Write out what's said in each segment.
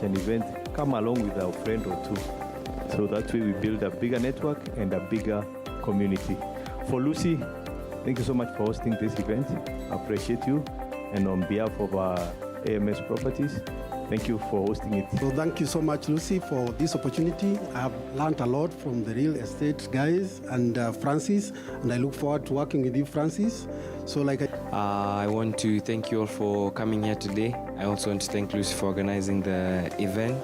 an event, come along with a friend or two. So that way we build a bigger network and a bigger community. For Lucy, thank you so much for hosting this event. I appreciate you. And on behalf of AMS Properties, thank you for hosting it. So thank you so much, Lucy, for this opportunity. I've learned a lot from the real estate guys and Francis, and I look forward to working with you, Francis. So I want to thank you all for coming here today. I also want to thank Lucy for organizing the event.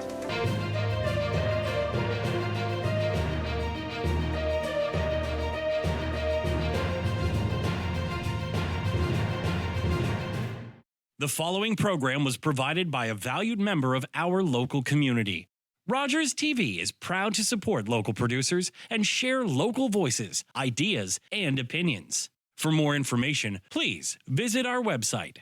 The following program was provided by a valued member of our local community. Rogers TV is proud to support local producers and share local voices, ideas, and opinions. For more information, please visit our website.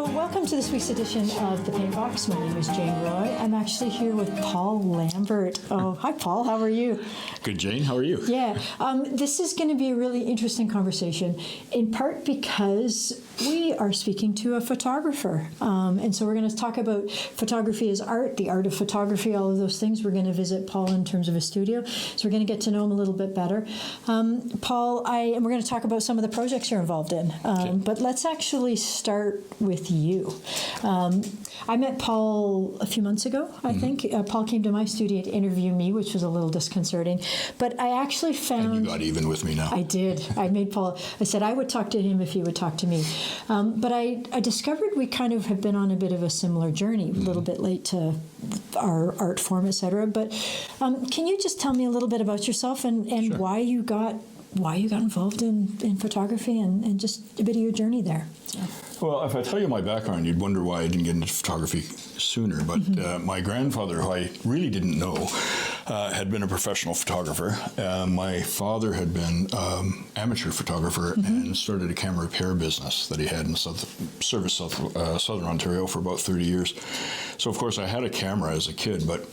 Welcome to this week's edition of The Paint Box. My name is Jane Roy. I'm actually here with Paul Lambert. Oh, hi, Paul. How are you? Good, Jane. How are you? Yeah. This is going to be a really interesting conversation, in part because we are speaking to a photographer. And so we're going to talk about photography as art, the art of photography, all of those things. We're going to visit Paul in terms of his studio. So we're going to get to know him a little bit better. Paul, and we're going to talk about some of the projects you're involved in. Okay. But let's actually start with you. I met Paul a few months ago, I think. Paul came to my studio to interview me, which was a little disconcerting. But I actually found... And you got even with me now. I did. I made Paul... I said I would talk to him if he would talk to me. But I discovered we kind of have been on a bit of a similar journey, a little bit late to our art form, et cetera. But can you just tell me a little bit about yourself and sure. why you got involved in photography and just a bit of your journey there? So. Well, if I tell you my background, you'd wonder why I didn't get into photography sooner. But my grandfather, who I really didn't know, had been a professional photographer. My father had been amateur photographer and started a camera repair business that he had in Southern Ontario for about 30 years. So, of course, I had a camera as a kid, but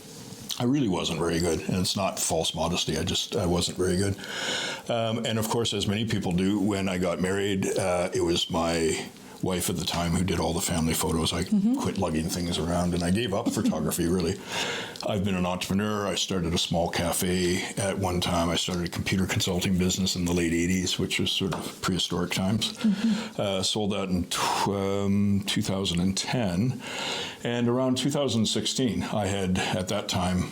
I really wasn't very good, and it's not false modesty. I wasn't very good. And of course, as many people do, when I got married, it was my wife at the time who did all the family photos. I quit lugging things around, and I gave up photography, really. I've been an entrepreneur. I started a small cafe at one time. I started a computer consulting business in the late 80s, which was sort of prehistoric times. Sold that in 2010. And around 2016, I had, at that time,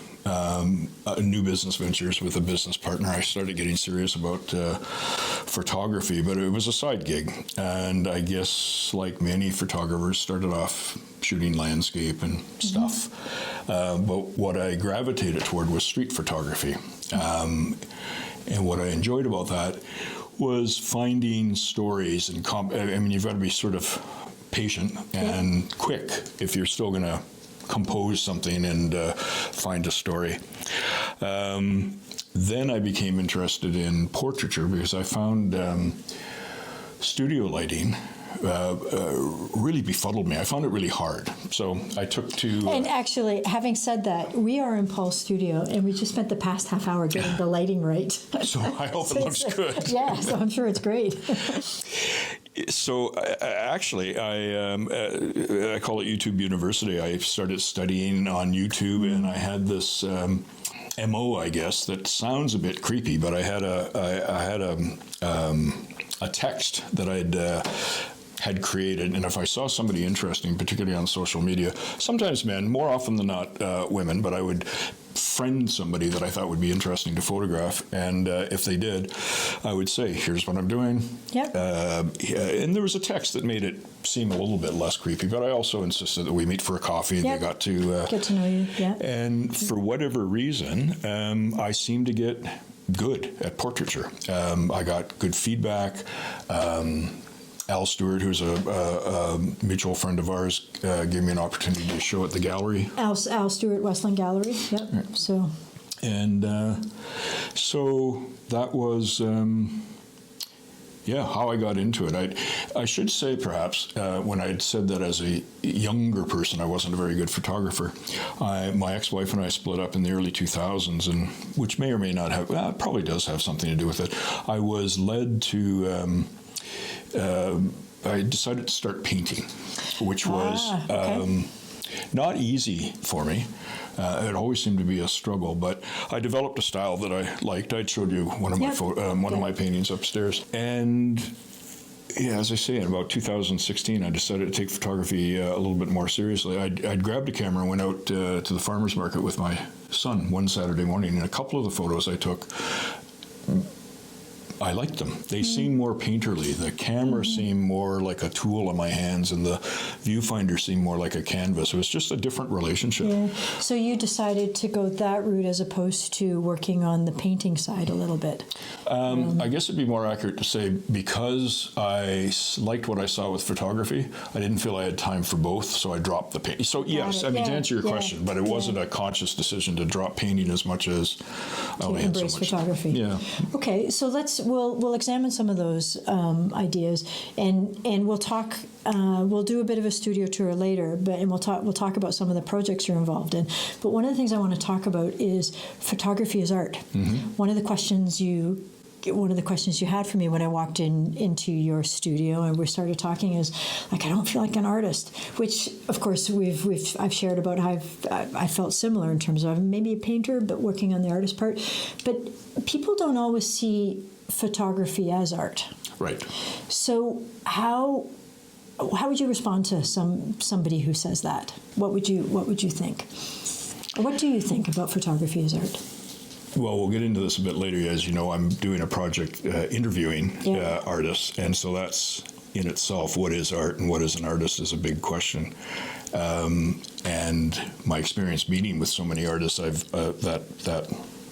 new business ventures with a business partner. I started getting serious about photography, but it was a side gig. And I guess, like many photographers, started off shooting landscape and stuff. But what I gravitated toward was street photography. And what I enjoyed about that was finding stories. And I mean, you've got to be sort of patient and quick if you're still going to compose something and find a story. Then I became interested in portraiture because I found studio lighting really befuddled me. I found it really hard. So I took to... And actually, having said that, we are in Paul's studio, and we just spent the past half hour getting the lighting right. So I hope it looks good. Yeah, so I'm sure it's great. So actually, I call it YouTube University. I started studying on YouTube, and I had this MO, I guess, that sounds a bit creepy, but I had a text that had created, and if I saw somebody interesting, particularly on social media, sometimes men, more often than not women, but I would friend somebody that I thought would be interesting to photograph, and if they did, I would say, here's what I'm doing. Yep. And there was a text that made it seem a little bit less creepy, but I also insisted that we meet for a coffee and they got to get to know you. Yeah. And for whatever reason, I seemed to get good at portraiture. I got good feedback. Al Stewart, who's a mutual friend of ours, gave me an opportunity to show at the gallery. Al Stewart, Westland Gallery. Yep. Right. So that was how I got into it. I should say perhaps when I had said that as a younger person, I wasn't a very good photographer. My ex-wife and I split up in the early 2000s, and which may or may not have, it probably does have something to do with it. I was led to, I decided to start painting, which was not easy for me. It always seemed to be a struggle, but I developed a style that I liked. I'd showed you one of my one of my paintings upstairs, and as I say, in about 2016, I decided to take photography a little bit more seriously. I'd grabbed a camera and went out to the farmer's market with my son one Saturday morning, and a couple of the photos I took, I liked them. They seemed more painterly. The camera seemed more like a tool in my hands, and the viewfinder seemed more like a canvas. It was just a different relationship. Yeah. So you decided to go that route as opposed to working on the painting side a little bit. I guess it'd be more accurate to say because I liked what I saw with photography, I didn't feel I had time for both, so I dropped the painting. So yes, I mean, to answer your question, but it wasn't a conscious decision to drop painting as much as I only had so much. Photography. Yeah. Okay, so we'll examine some of those ideas, and we'll talk. We'll do a bit of a studio tour later, and we'll talk about some of the projects you're involved in. But one of the things I want to talk about is photography as art. One of the questions you had for me when I walked into your studio and we started talking is like, I don't feel like an artist, which of course I've shared about how I felt similar in terms of maybe a painter but working on the artist part. But people don't always see photography as art. Right. So how would you respond to somebody who says that? What would you think? What do you think about photography as art? Well, we'll get into this a bit later. As you know, I'm doing a project interviewing artists, and so that's in itself, what is art and what is an artist is a big question. And my experience meeting with so many artists, that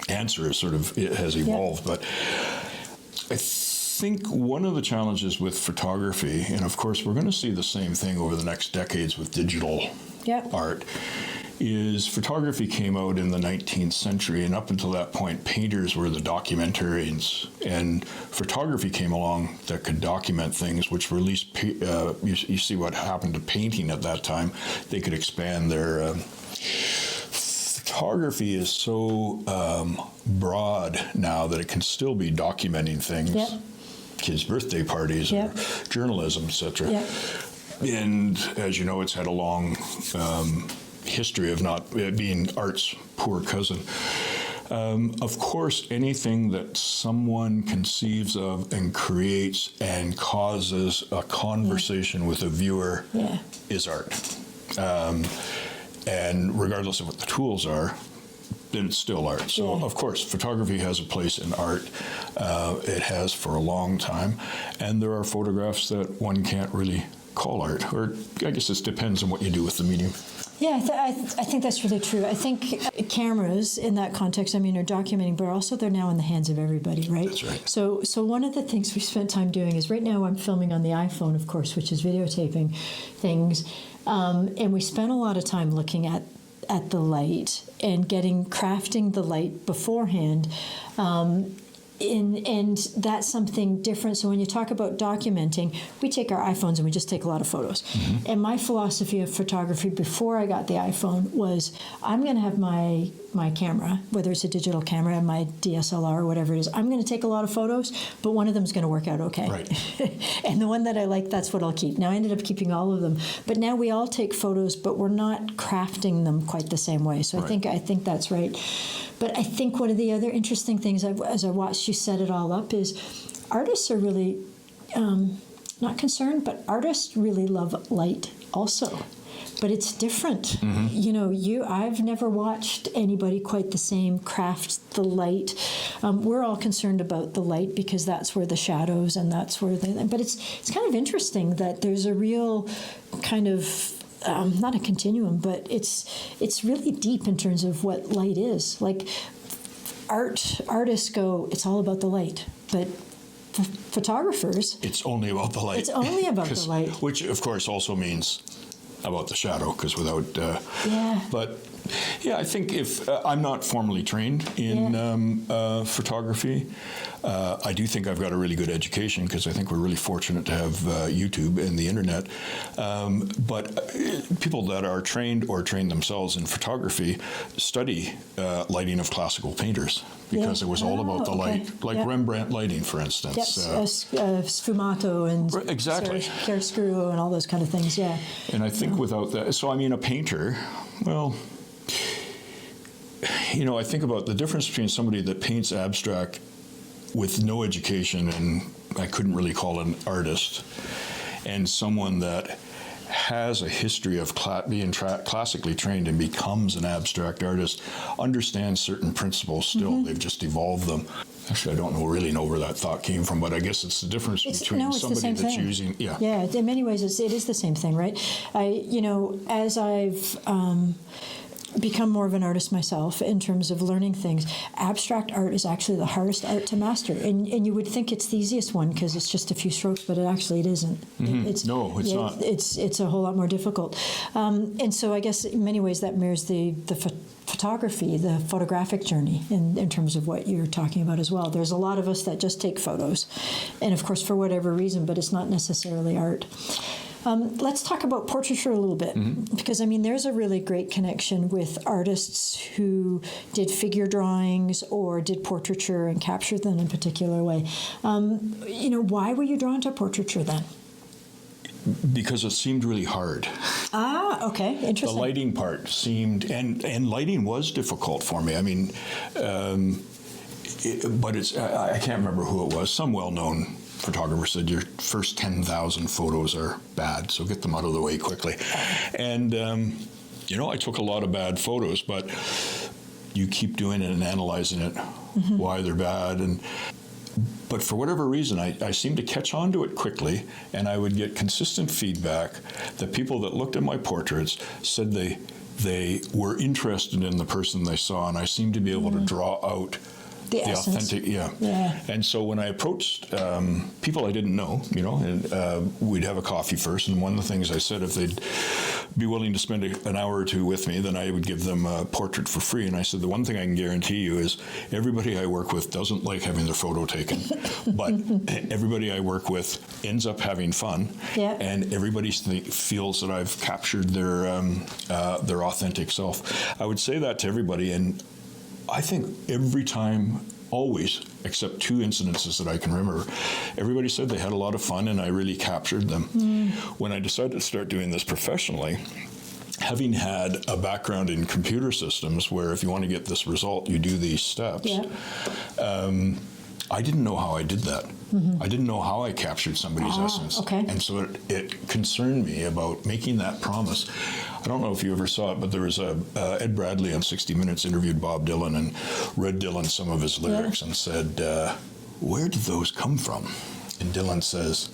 answer is has evolved. But I think one of the challenges with photography, and of course we're going to see the same thing over the next decades with digital art, is photography came out in the 19th century, and up until that point, painters were the documentarians, and photography came along that could document things, which released, you see what happened to painting at that time. They could expand their... Photography is so broad now that it can still be documenting things, kids' birthday parties, or journalism, etc. And as you know, it's had a long history of not being art's poor cousin. Of course, anything that someone conceives of and creates and causes a conversation with a viewer is art. And regardless of what the tools are, then it's still art. So, of course, photography has a place in art. It has for a long time. And there are photographs that one can't really call art. Or I guess it depends on what you do with the medium. Yeah, I think that's really true. I think cameras in that context, are documenting, but also they're now in the hands of everybody, right? That's right. So one of the things we spent time doing is right now I'm filming on the iPhone, of course, which is videotaping things. And we spent a lot of time looking at the light and crafting the light beforehand. And that's something different. So when you talk about documenting, we take our iPhones and we just take a lot of photos. And my philosophy of photography before I got the iPhone was I'm going to have my camera, whether it's a digital camera, my DSLR or whatever it is, I'm going to take a lot of photos, but one of them is going to work out okay. Right. And the one that I like, that's what I'll keep. Now I ended up keeping all of them, but now we all take photos, but we're not crafting them quite the same way. So I think that's right. But I think one of the other interesting things as I watched you set it all up is artists are really not concerned, but artists really love light also. But it's different. I've never watched anybody quite the same craft the light. We're all concerned about the light because that's where the shadows and that's where but it's kind of interesting that there's a real kind of not a continuum, but it's really deep in terms of what light is. Like artists go, it's all about the light, but photographers, it's only about the light. It's only about the light, which of course also means about the shadow, because without but I think if I'm not formally trained in photography, I do think I've got a really good education because I think we're really fortunate to have YouTube and the internet. But people that are trained or train themselves in photography study lighting of classical painters because it was all about the light, like Rembrandt lighting, for instance. Yes, sfumato and exactly. chiaroscuro and all those kind of things, yeah. And I think without that, so I mean, a painter, well, you know, I think about the difference between somebody that paints abstract with no education, and I couldn't really call an artist, and someone that has a history of being classically trained and becomes an abstract artist, understands certain principles still. They've just evolved them. Actually, I don't really know where that thought came from, but I guess it's the difference between somebody that's using, Yeah, in many ways, it is the same thing, right? As I've become more of an artist myself in terms of learning things, abstract art is actually the hardest art to master. And you would think it's the easiest one because it's just a few strokes, but it isn't. No, it's not. It's a whole lot more difficult. And so I guess in many ways that mirrors the photography, the photographic journey in terms of what you're talking about as well. There's a lot of us that just take photos. And of course, for whatever reason, but it's not necessarily art. Let's talk about portraiture a little bit, because I mean, there's a really great connection with artists who did figure drawings or did portraiture and captured them in a particular way. Why were you drawn to portraiture then? Because it seemed really hard. Ah, okay, interesting. The lighting part seemed, and lighting was difficult for me. I mean, but I can't remember who it was. Some well-known photographer said your first 10,000 photos are bad, so get them out of the way quickly. And, I took a lot of bad photos, but you keep doing it and analyzing it, why they're bad. But for whatever reason, I seemed to catch on to it quickly, and I would get consistent feedback that people that looked at my portraits said they were interested in the person they saw, and I seemed to be able to draw out the authentic, And so when I approached people I didn't know, and we'd have a coffee first, and one of the things I said, if they'd be willing to spend an hour or two with me, then I would give them a portrait for free. And I said, the one thing I can guarantee you is everybody I work with doesn't like having their photo taken, but everybody I work with ends up having fun, and everybody feels that I've captured their authentic self. I would say that to everybody, and I think every time, always, except two incidences that I can remember, everybody said they had a lot of fun and I really captured them. When I decided to start doing this professionally, having had a background in computer systems where if you want to get this result, you do these steps, I didn't know how I did that. I didn't know how I captured somebody's essence. Okay. And so it concerned me about making that promise. I don't know if you ever saw it, but there was Ed Bradley on 60 Minutes interviewed Bob Dylan and read Dylan some of his lyrics and said, where did those come from? And Dylan says,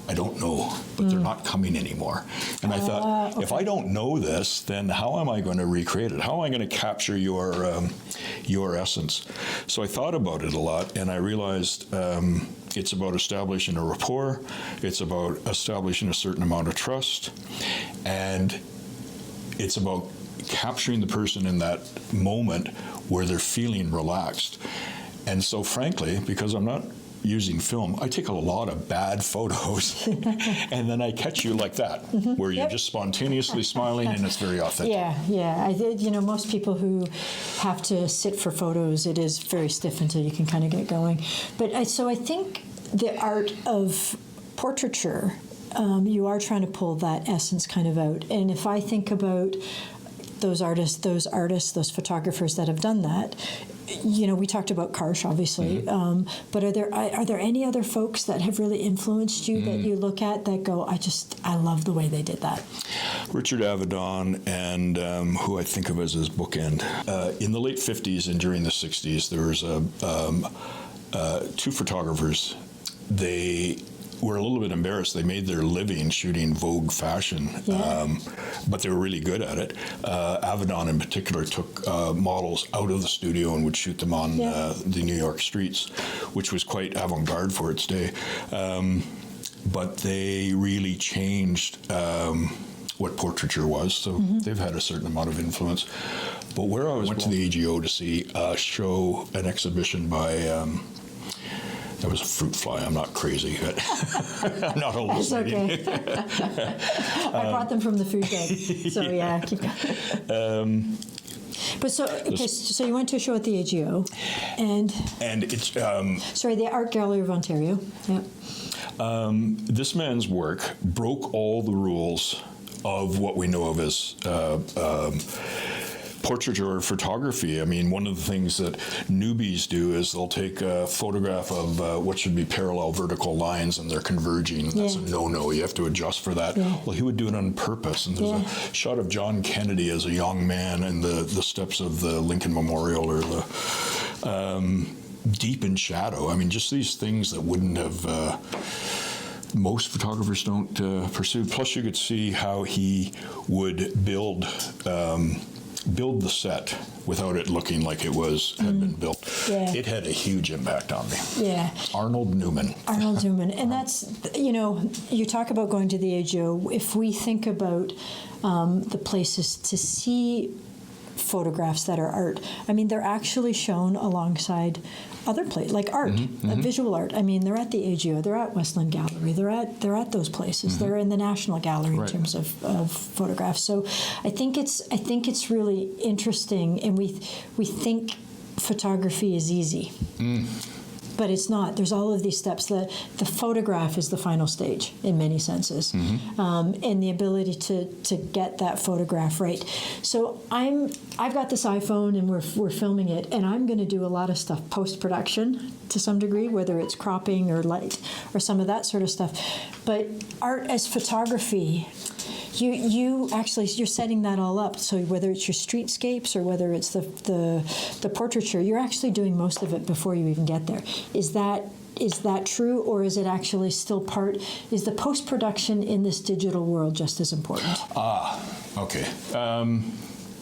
I don't know, but they're not coming anymore. And I thought, if I don't know this, then how am I going to recreate it? How am I going to capture your essence? So I thought about it a lot, and I realized it's about establishing a rapport. It's about establishing a certain amount of trust, and it's about capturing the person in that moment where they're feeling relaxed. And so, frankly, because I'm not using film, I take a lot of bad photos and then I catch you like that, where you're just spontaneously smiling and it's very authentic. I did. Most people who have to sit for photos, it is very stiff until you can kind of get going. But so I think the art of portraiture, you are trying to pull that essence kind of out. And if I think about those artists, those photographers that have done that, we talked about Karsh, obviously, but are there any other folks that have really influenced you that you look at that go, I love the way they did that? Richard Avedon and who I think of as his bookend. In the late 50s and during the 60s, there was two photographers. They were a little bit embarrassed. They made their living shooting Vogue fashion, but they were really good at it. Avedon in particular took models out of the studio and would shoot them on the New York streets, which was quite avant-garde for its day. But they really changed what portraiture was, so they've had a certain amount of influence. But where I went to the AGO to see an exhibition by That was a fruit fly. I'm not crazy, but I'm not hallucinating. It's okay. I brought them from the food bank, so yeah. Keep going. But so you went to a show at the AGO, and it's the Art Gallery of Ontario. Yeah. This man's work broke all the rules of what we know of as portraiture photography. I mean, one of the things that newbies do is they'll take a photograph of what should be parallel vertical lines and they're converging. That's a no-no. You have to adjust for that. Yeah. Well, he would do it on purpose. And there's a shot of John Kennedy as a young man in the steps of the Lincoln Memorial, or the deep in shadow. I mean, just these things that wouldn't have... most photographers don't pursue. Plus, you could see how he would build the set without it looking like it had been built. Yeah. It had a huge impact on me. Yeah. Arnold Newman. And that's, you talk about going to the AGO. If we think about the places to see photographs that are art, I mean, they're actually shown alongside other places, like art, visual art. I mean, they're at the AGO, they're at Westland Gallery, they're at those places. They're in the National Gallery in terms of photographs. So I think it's really interesting, and we think photography is easy. But it's not. There's all of these steps. The photograph is the final stage in many senses, and the ability to get that photograph right. So I've got this iPhone and we're filming it, and I'm going to do a lot of stuff post-production to some degree, whether it's cropping or light or some of that sort of stuff. But art as photography, you're setting that all up. So whether it's your streetscapes or whether it's the portraiture, you're actually doing most of it before you even get there. Is that true, or is it actually still is the post-production in this digital world just as important? Okay.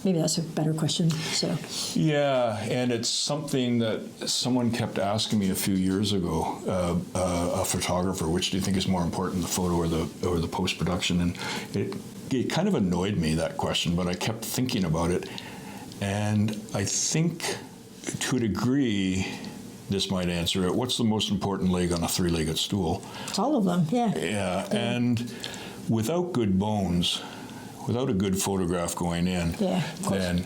Maybe that's a better question. So. Yeah, and it's something that someone kept asking me a few years ago, a photographer, which do you think is more important, the photo or the post-production? And it kind of annoyed me, that question, but I kept thinking about it. And I think, to a degree, this might answer it. What's the most important leg on a three-legged stool? It's all of them, yeah. Yeah, and without good bones, without a good photograph going in, then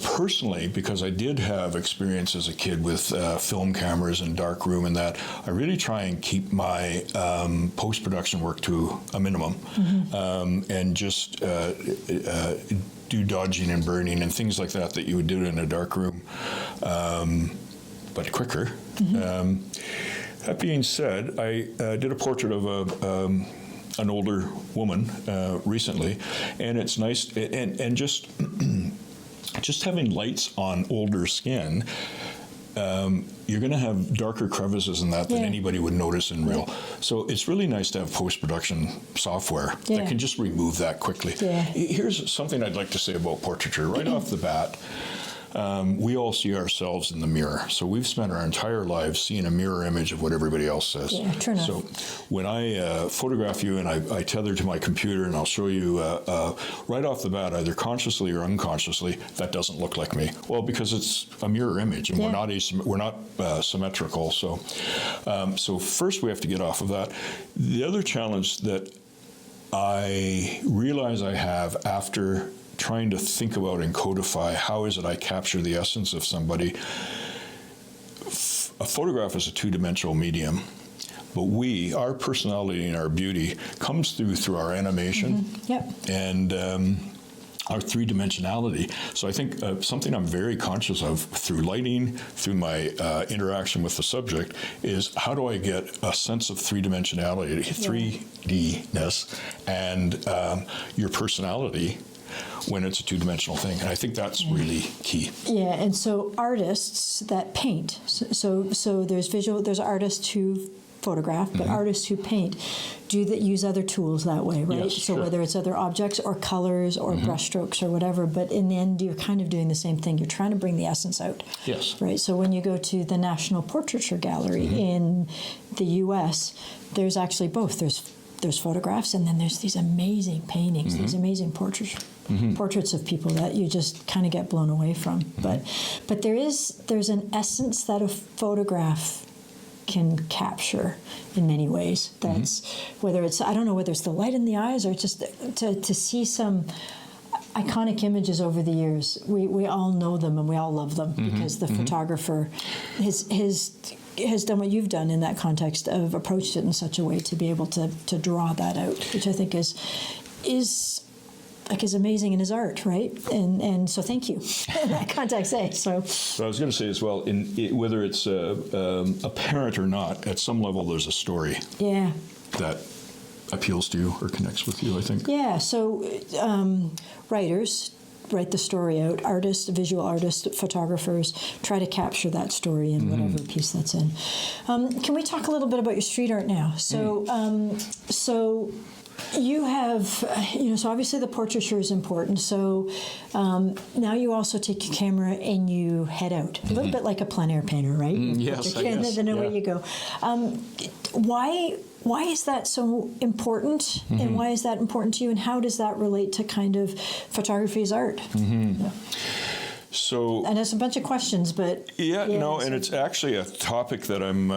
personally, because I did have experience as a kid with film cameras and dark room and that, I really try and keep my post-production work to a minimum, and just do dodging and burning and things like that you would do in a dark room, but quicker. That being said, I did a portrait of an older woman recently, and it's nice, and just having lights on older skin, you're going to have darker crevices in that than anybody would notice in real. So it's really nice to have post-production software that can just remove that quickly. Here's something I'd like to say about portraiture. Right off the bat, we all see ourselves in the mirror. So we've spent our entire lives seeing a mirror image of what everybody else says. Yeah, true enough. So when I photograph you and I tether to my computer and I'll show you right off the bat, either consciously or unconsciously, that doesn't look like me. Well, because it's a mirror image, and we're not symmetrical. So, so first we have to get off of that. The other challenge that I realize I have after trying to think about and codify how is it I capture the essence of somebody. A photograph is a two-dimensional medium, but our personality and our beauty comes through our animation and our three-dimensionality. So I think something I'm very conscious of through lighting, through my interaction with the subject, is how do I get a sense of three-dimensionality, 3D-ness, and your personality when it's a two-dimensional thing. And I think that's really key. Yeah, and so artists that paint, so there's artists who photograph, but artists who paint use other tools that way, right? Yes, so whether it's other objects or colors or brushstrokes or whatever, but in the end, you're kind of doing the same thing. You're trying to bring the essence out. Yes. Right, so when you go to the National Portraiture Gallery in the U.S., there's actually both. There's photographs, and then there's these amazing paintings, these amazing portraits of people that you just kind of get blown away from. But there's an essence that a photograph can capture in many ways. That's whether it's, I don't know whether it's the light in the eyes or just to see some iconic images over the years. We all know them and we all love them because the photographer has done what you've done in that context of approached it in such a way to be able to draw that out, which I think is amazing in his art, right? And so thank you in that context. So But I was going to say as well, whether it's apparent or not, at some level there's a story that appeals to you or connects with you, I think. Yeah, so writers write the story out. Artists, visual artists, photographers try to capture that story in whatever piece that's in. Can we talk a little bit about your street art now? So, so you have, so obviously the portraiture is important. So now you also take your camera and you head out. A little bit like a plein air painter, right? Yes, I guess. Then away you go. Why is that so important, and why is that important to you, and how does that relate to kind of photography as art? Yeah. So, and there's a bunch of questions, but and it's actually a topic that I'm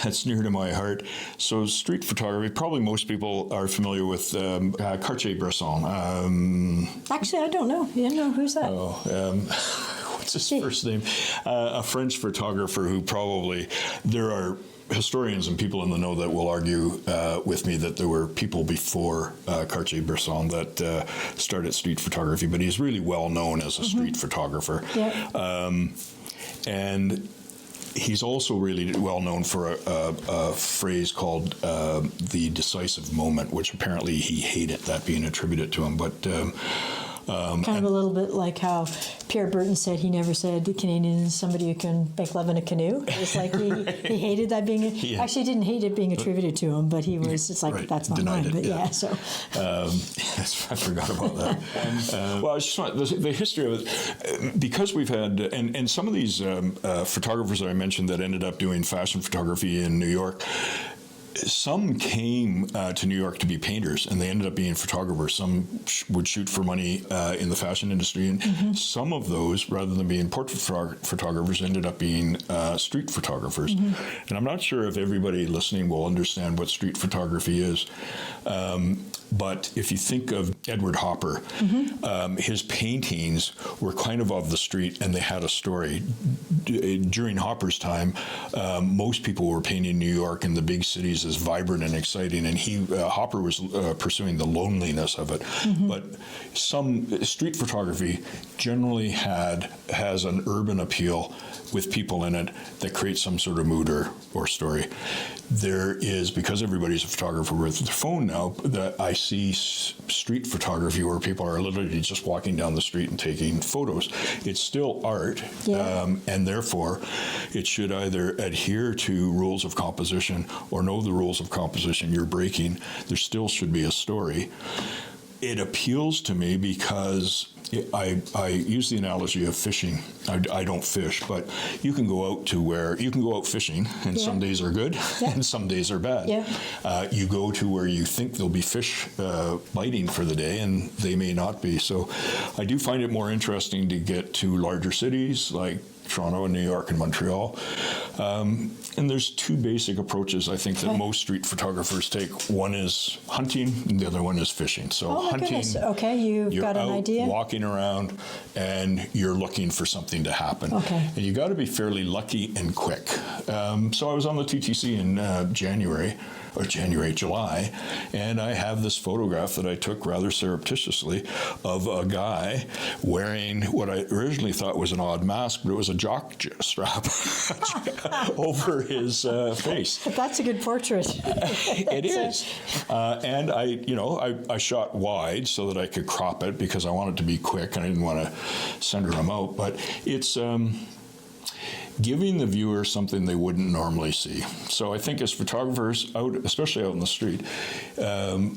that's near to my heart. So, street photography. Probably most people are familiar with Cartier-Bresson. Actually, I don't know. You know who's that? What's his first name? A French photographer who probably there are historians and people in the know that will argue with me that there were people before Cartier-Bresson that started street photography, but he's really well known as a street photographer. And he's also really well known for a phrase called the decisive moment, which apparently he hated that being attributed to him. But kind of a little bit like how Pierre Burton said he never said the Canadian is somebody who can make love in a canoe. It's like he hated that being actually didn't hate it being attributed to him, but he was it's like that's not mine. But so yes, I forgot about that. Well, I just want the history of it because we've had and some of these photographers that I mentioned that ended up doing fashion photography in New York. Some came to New York to be painters, and they ended up being photographers. Some would shoot for money in the fashion industry, and some of those, rather than being portrait photographers, ended up being street photographers. And I'm not sure if everybody listening will understand what street photography is. But if you think of Edward Hopper, his paintings were kind of the street, and they had a story. During Hopper's time, most people were painting New York and the big cities as vibrant and exciting, and Hopper was pursuing the loneliness of it. But some street photography generally has an urban appeal with people in it that creates some sort of mood or story. There is, because everybody's a photographer with their phone now, that I see street photography where people are literally just walking down the street and taking photos. It's still art, and therefore it should either adhere to rules of composition or know the rules of composition you're breaking. There still should be a story. It appeals to me because I use the analogy of fishing. I don't fish, but you can go out fishing, and some days are good, and some days are bad. You go to where you think there'll be fish biting for the day, and they may not be. So I do find it more interesting to get to larger cities like Toronto and New York and Montreal. And there's two basic approaches I think that most street photographers take. One is hunting, and the other one is fishing. So hunting, you've got an idea. Walking around, and you're looking for something to happen. And you got to be fairly lucky and quick. So I was on the TTC in July, and I have this photograph that I took rather surreptitiously of a guy wearing what I originally thought was an odd mask, but it was a jock strap over his face. That's a good portrait. It is. And I shot wide so that I could crop it because I wanted to be quick and I didn't want to center him out. But it's giving the viewer something they wouldn't normally see. So I think as photographers, especially out in the street,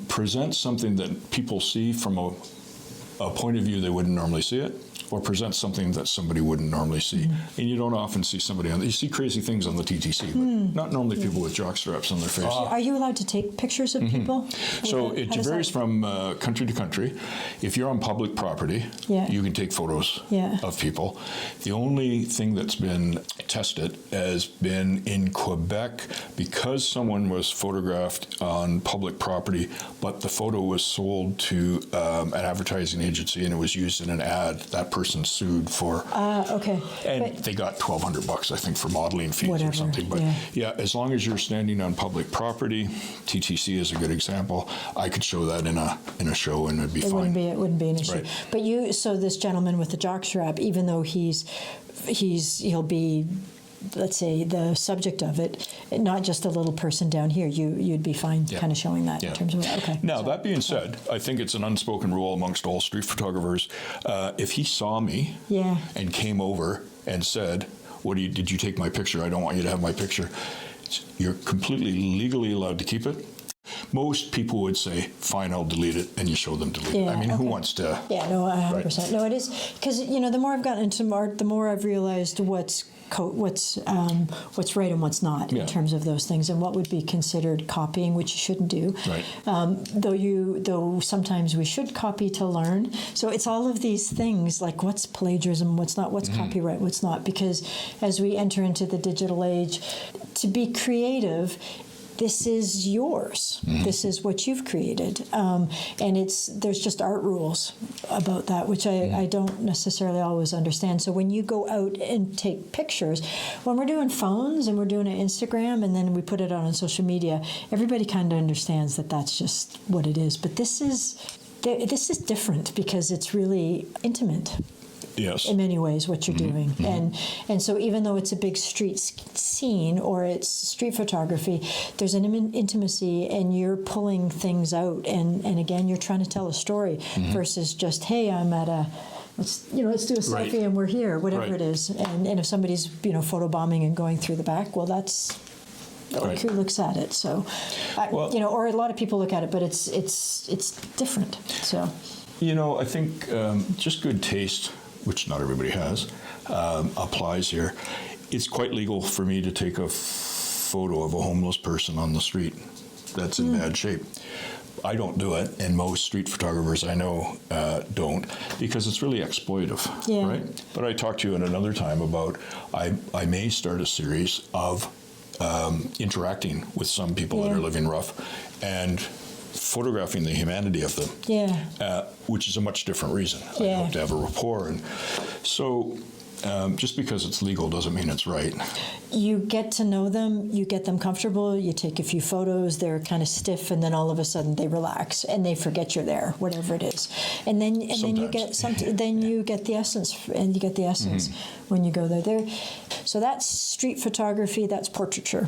present something that people see from a point of view they wouldn't normally see it, or presents something that somebody wouldn't normally see. And you don't often see somebody you see crazy things on the TTC, but not normally people with jock straps on their face. Are you allowed to take pictures of people? So it varies from country to country. If you're on public property, you can take photos of people. The only thing that's been tested has been in Quebec, because someone was photographed on public property, but the photo was sold to an advertising agency and it was used in an ad. That person sued for, and they got $1,200, I think, for modeling fees or something. But as long as you're standing on public property, TTC is a good example. I could show that in a show and it'd be fine. It wouldn't be an issue. Right. But so this gentleman with the jockstrap, even though he'll be, let's say, the subject of it, not just a little person down here, you'd be fine kind of showing that in terms of, Now, that being said, I think it's an unspoken rule amongst all street photographers. If he saw me and came over and said, did you take my picture? I don't want you to have my picture. You're completely legally allowed to keep it. Most people would say, fine, I'll delete it, and you show them delete it. I mean, who wants to? Yeah, no, 100%. Right. No, it is, because, the more I've gotten into art, the more I've realized what's right and what's not in terms of those things, and what would be considered copying, which you shouldn't do. Right. Though sometimes we should copy to learn. So it's all of these things, like what's plagiarism, what's not, what's copyright, what's not. Because as we enter into the digital age, to be creative, this is yours. This is what you've created, and there's just art rules about that, which I don't necessarily always understand. So when you go out and take pictures, when we're doing phones and we're doing an Instagram and then we put it on social media, everybody kind of understands that that's just what it is. But this is different because it's really intimate. Yes. In many ways, what you're doing. And so even though it's a big street scene or it's street photography, there's an intimacy and you're pulling things out. And again, you're trying to tell a story versus just, hey, I'm at let's do a selfie and we're here, whatever it is. And if somebody's, photobombing and going through the back, well, that's who looks at it. So, or a lot of people look at it, but it's different. So, I think just good taste, which not everybody has, applies here. It's quite legal for me to take a photo of a homeless person on the street that's in bad shape. I don't do it, and most street photographers I know don't, because it's really exploitive, right? But I talked to you at another time about I may start a series of interacting with some people that are living rough and photographing the humanity of them, which is a much different reason. I hope to have a rapport. And so just because it's legal doesn't mean it's right. You get to know them, you get them comfortable, you take a few photos, they're kind of stiff, and then all of a sudden they relax and they forget you're there, whatever it is. And then you get the essence, and you get the essence when you go there. So that's street photography, that's portraiture.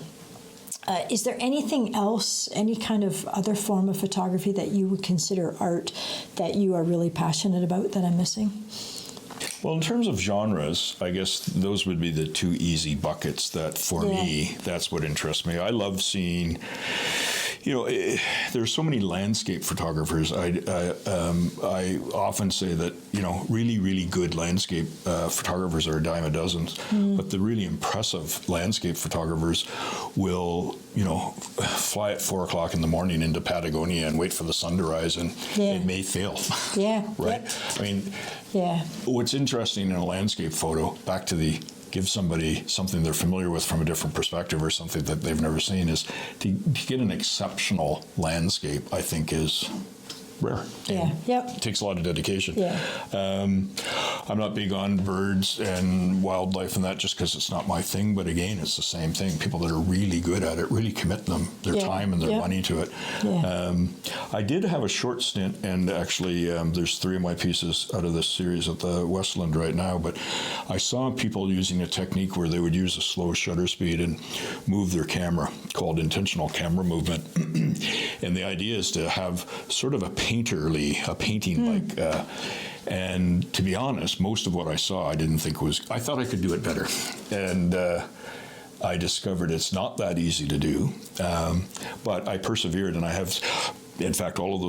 Is there anything else, any kind of other form of photography that you would consider art that you are really passionate about that I'm missing? Well, in terms of genres, I guess those would be the two easy buckets that, for me, that's what interests me. I love seeing, there's so many landscape photographers. I often say that, really, really good landscape photographers are a dime a dozen, but the really impressive landscape photographers will, fly at 4 o'clock in the morning into Patagonia and wait for the sun to rise, and it may fail. Right? Yep. I mean, what's interesting in a landscape photo, back to give somebody something they're familiar with from a different perspective or something that they've never seen, is to get an exceptional landscape, I think, is rare. It takes a lot of dedication. I'm not big on birds and wildlife and that just because it's not my thing, but again, it's the same thing. People that are really good at it really commit their time and their money to it. I did have a short stint, and actually there's 3 of my pieces out of this series at the Westland right now, but I saw people using a technique where they would use a slow shutter speed and move their camera, called intentional camera movement. And the idea is to have sort of a painting like, and to be honest, most of what I saw I didn't think I thought I could do it better. And I discovered it's not that easy to do, but I persevered, and I have, in fact, all of those